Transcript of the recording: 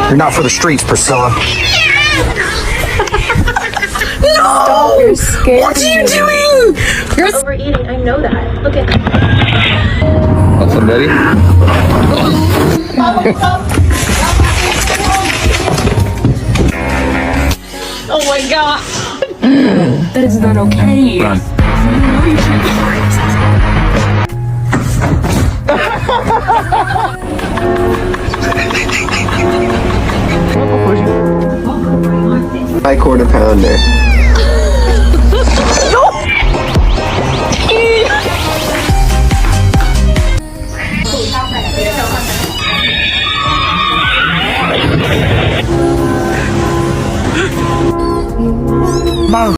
You're not for the streets, Priscilla. No! You're scared. What are you doing? You're overeating. I know that. Look at. Want some, Daddy? Oh my god. That is not okay. Run. My quarter pounder.